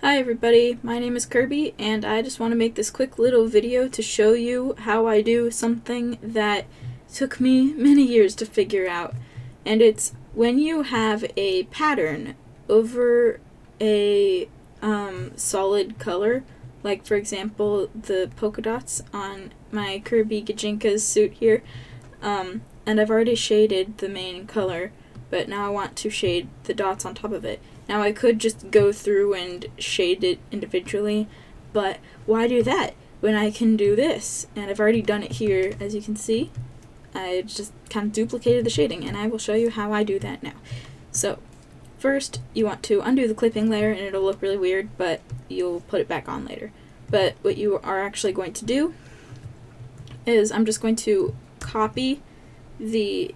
Hi everybody, my name is Kirby and I just want to make this quick little video to show you how I do something that took me many years to figure out. And it's when you have a pattern over a solid color, like for example the polka dots on my Kirby Gajinka's suit here, and I've already shaded the main color, but now I want to shade the dots on top of it. Now I could just go through and shade it individually, but why do that when I can do this? And I've already done it here, as you can see. I just kind of duplicated the shading, and I will show you how I do that now. So, first you want to undo the clipping layer, and it'll look really weird, but you'll put it back on later. But what you are actually going to do is I'm just going to copy the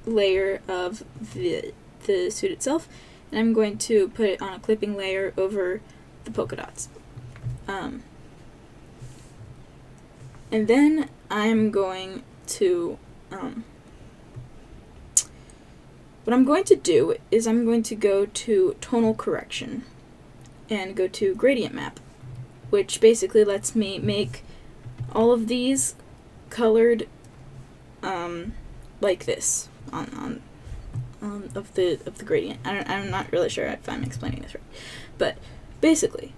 layer of the suit itself, and I'm going to put it on a clipping layer over the polka dots. And then I'm going to, what I'm going to do is I'm going to go to tonal correction and go to gradient map, which basically lets me make all of these colored like this of the gradient. I'm not really sure if I'm explaining this right, but basically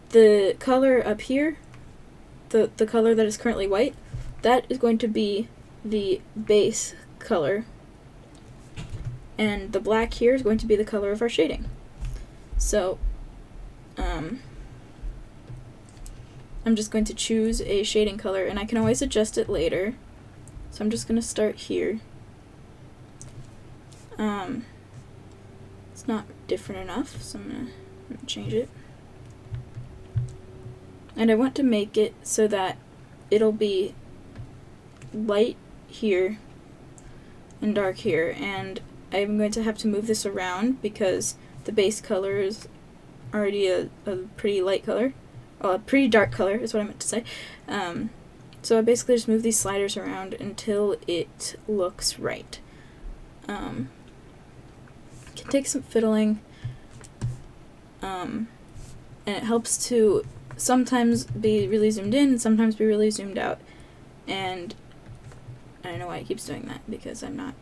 the color up here, the color that is currently white, that is going to be the base color, and the black here is going to be the color of our shading. So I'm just going to choose a shading color, and I can always adjust it later. So I'm just going to start here. It's not different enough, so I'm going to change it. And I want to make it so that it'll be light here and dark here, and I'm going to have to move this around because the base color is already a pretty light color. Well, a pretty dark color is what I meant to say. So I basically just move these sliders around until it looks right. It can take some fiddling, and it helps to sometimes be really zoomed in and sometimes be really zoomed out. And I don't know why it keeps doing that, because I'm not...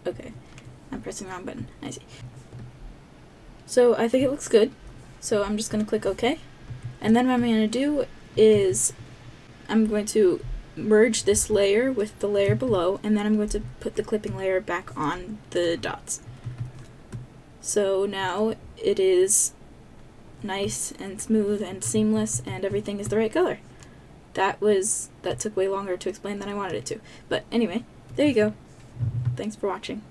Okay, I'm pressing the wrong button. I see. So I think it looks good, so I'm just going to click OK. And then what I'm going to do is I'm going to merge this layer with the layer below, and then I'm going to put the clipping layer back on the dots. So now it is nice and smooth and seamless, and everything is the right color. That took way longer to explain than I wanted it to. But anyway, there you go. Thanks for watching.